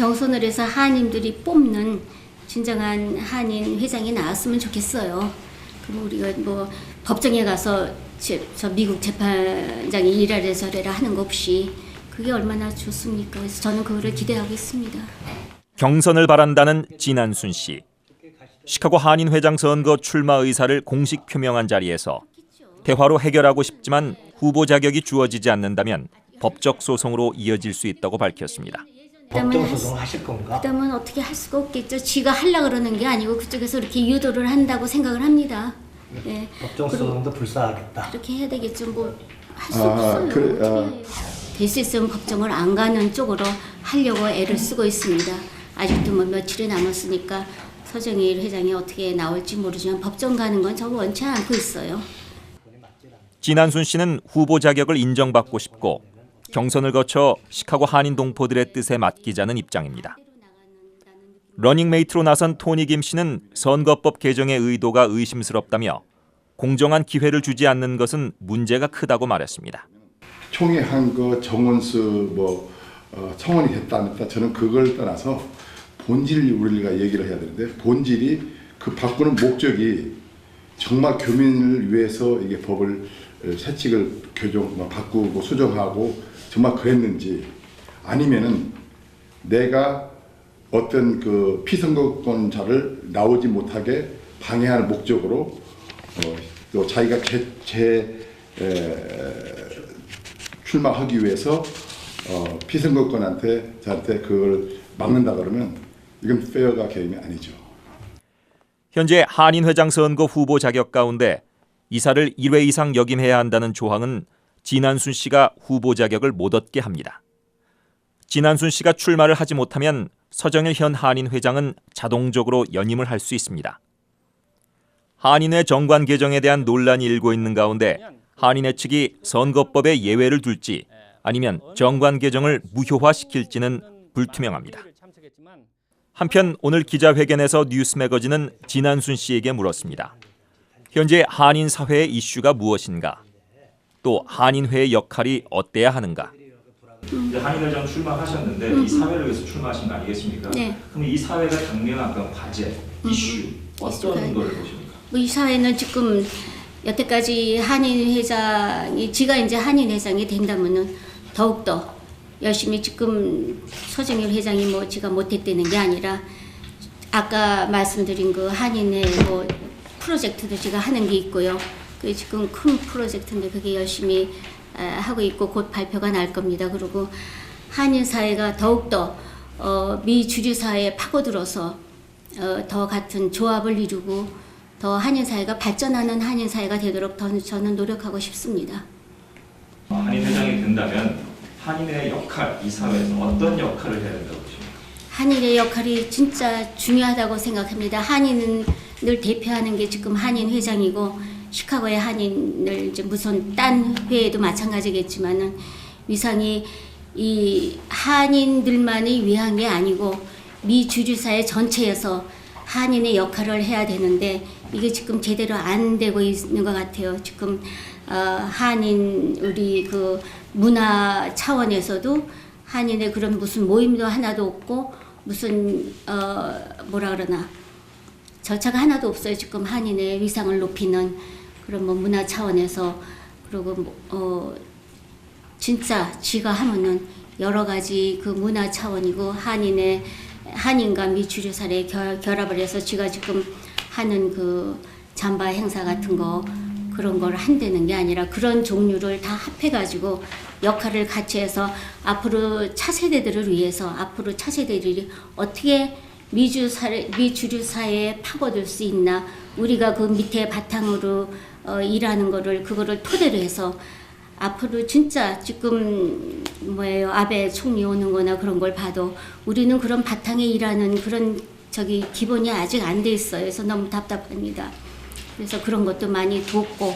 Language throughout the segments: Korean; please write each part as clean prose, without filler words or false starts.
경선을 해서 한인들이 뽑는 진정한 한인 회장이 나왔으면 좋겠어요. 그럼 우리가 뭐 법정에 가서 저 미국 재판장이 이래라 저래라 하는 거 없이 그게 얼마나 좋습니까? 그래서 저는 그거를 기대하고 있습니다. 경선을 바란다는 진안순 씨. 시카고 한인 회장 선거 출마 의사를 공식 표명한 자리에서 대화로 해결하고 싶지만 후보 자격이 주어지지 않는다면 법적 소송으로 이어질 수 있다고 밝혔습니다. 법정 소송하실 건가? 그다음은 어떻게 할 수가 없겠죠. 지가 하려고 그러는 게 아니고 그쪽에서 이렇게 유도를 한다고 생각을 합니다. 네. 법정 소송도 불사하겠다. 그렇게 해야 되겠죠. 뭐 할 수 없어요. 될 수 있으면 법정을 안 가는 쪽으로 하려고 애를 쓰고 있습니다. 아직도 뭐 며칠이 남았으니까 서정일 회장이 어떻게 나올지 모르지만 법정 가는 건 저 원치 않고 있어요. 진안순 씨는 후보 자격을 인정받고 싶고 경선을 거쳐 시카고 한인 동포들의 뜻에 맡기자는 입장입니다. 러닝메이트로 나선 토니 김 씨는 선거법 개정의 의도가 의심스럽다며 공정한 기회를 주지 않는 것은 문제가 크다고 말했습니다. 총회 한 거 정원수 청원이 됐다 안 됐다 저는 그걸 떠나서 본질을 우리가 얘기를 해야 되는데 본질이 그 바꾸는 목적이 정말 교민을 위해서 이게 법을 세칙을 바꾸고 수정하고 정말 그랬는지 아니면은 내가 어떤 그 피선거권자를 나오지 못하게 방해하는 목적으로 또 자기가 출마하기 위해서 피선거권한테 저한테 그걸 막는다 그러면 이건 페어가 게임이 아니죠. 현재 한인 회장 선거 후보 자격 가운데 이사를 1회 이상 역임해야 한다는 조항은 진안순 씨가 후보 자격을 못 얻게 합니다. 진안순 씨가 출마를 하지 못하면 서정일 현 한인 회장은 자동적으로 연임을 할 수 있습니다. 한인회 정관 개정에 대한 논란이 일고 있는 가운데 한인회 측이 선거법에 예외를 둘지 아니면 정관 개정을 무효화시킬지는 불투명합니다. 한편 오늘 기자회견에서 뉴스매거진은 진안순 씨에게 물었습니다. 현재 한인 사회의 이슈가 무엇인가? 또 한인회의 역할이 어때야 하는가? 한인회장 출마하셨는데 이 사회를 위해서 출마하신 거 아니겠습니까? 네. 그럼 이 사회가 당면한 그런 과제, 이슈 어떤 거를 보십니까? 이 사회는 지금 여태까지 한인 회장이 지가 이제 한인 회장이 된다면은 더욱더 열심히 지금 서정일 회장이 뭐 지가 못했다는 게 아니라 아까 말씀드린 그 한인회 뭐 프로젝트도 지가 하는 게 있고요. 그 지금 큰 프로젝트인데 그게 열심히 하고 있고 곧 발표가 날 겁니다. 그리고 한인 사회가 더욱더 미주류 사회에 파고들어서 더 같은 조합을 이루고 더 한인 사회가 발전하는 한인 사회가 되도록 더 저는 노력하고 싶습니다. 한인 회장이 된다면 한인의 역할, 이 사회에서 어떤 역할을 해야 된다고 보십니까? 한인의 역할이 진짜 중요하다고 생각합니다. 한인을 대표하는 게 지금 한인 회장이고 시카고의 한인을 이제 무슨 딴 회에도 마찬가지겠지만은 위상이 이 한인들만이 위한 게 아니고 미주류 사회 전체에서 한인의 역할을 해야 되는데 이게 지금 제대로 안 되고 있는 것 같아요. 지금 한인 우리 그 문화 차원에서도 한인의 그런 무슨 모임도 하나도 없고 무슨 뭐라 그러나 절차가 하나도 없어요. 지금 한인의 위상을 높이는 그런 뭐 문화 차원에서 그리고 진짜 지가 하면은 여러 가지 그 문화 차원이고 한인과 미주류 사회의 결합을 해서 지가 지금 하는 그 잠바 행사 같은 거 그런 걸 한다는 게 아니라 그런 종류를 다 합해가지고 역할을 같이 해서 앞으로 차세대들을 위해서 앞으로 차세대들이 어떻게 미주류 사회에 파고들 수 있나 우리가 그 밑에 바탕으로 일하는 거를 그거를 토대로 해서 앞으로 진짜 지금 아베 총리 오는 거나 그런 걸 봐도 우리는 그런 바탕에 일하는 그런 기본이 아직 안 돼 있어요. 그래서 너무 답답합니다. 그래서 그런 것도 많이 돕고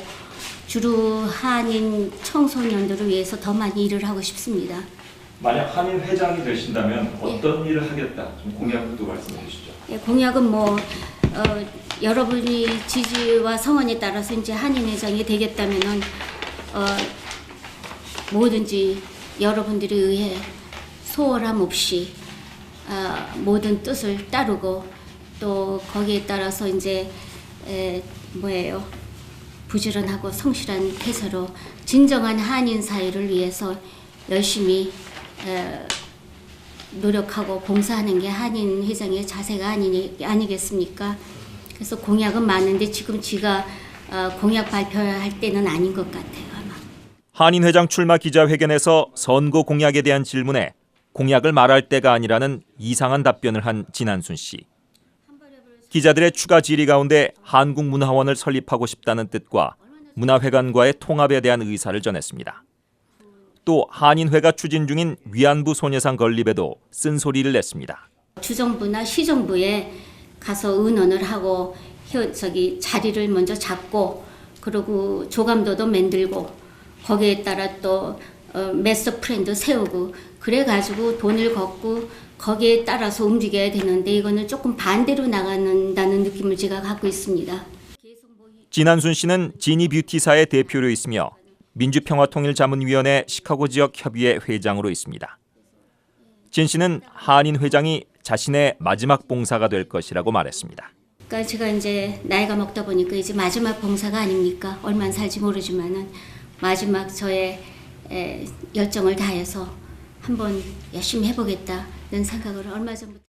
주로 한인 청소년들을 위해서 더 많이 일을 하고 싶습니다. 만약 한인 회장이 되신다면 어떤 일을 하겠다? 좀 공약도 말씀해 주시죠. 예, 공약은 여러분이 지지와 성원에 따라서 이제 한인 회장이 되겠다면은 뭐든지 여러분들에 의해 소홀함 없이 모든 뜻을 따르고 또 거기에 따라서 이제 부지런하고 성실한 태세로 진정한 한인 사회를 위해서 열심히 노력하고 봉사하는 게 한인 회장의 자세가 아니겠습니까? 그래서 공약은 많은데 지금 제가 공약 발표할 때는 아닌 것 같아요. 아마. 한인 회장 출마 기자회견에서 선거 공약에 대한 질문에 공약을 말할 때가 아니라는 이상한 답변을 한 진한순 씨. 기자들의 추가 질의 가운데 한국문화원을 설립하고 싶다는 뜻과 문화회관과의 통합에 대한 의사를 전했습니다. 또 한인회가 추진 중인 위안부 소녀상 건립에도 쓴소리를 냈습니다. 주정부나 시정부에 가서 의논을 하고 자리를 먼저 잡고 그리고 조감도도 만들고 거기에 따라 또 마스터 플랜도 세우고 그래가지고 돈을 걷고 거기에 따라서 움직여야 되는데 이거는 조금 반대로 나간다는 느낌을 제가 갖고 있습니다. 진한순 씨는 지니 뷰티사의 대표로 있으며 민주평화통일자문위원회 시카고 지역 협의회 회장으로 있습니다. 진 씨는 한인 회장이 자신의 마지막 봉사가 될 것이라고 말했습니다. 그러니까 제가 이제 나이가 먹다 보니까 이제 마지막 봉사가 아닙니까? 얼마나 살지 모르지만은 마지막 저의 열정을 다해서 한번 열심히 해보겠다는 생각을 얼마 전부터.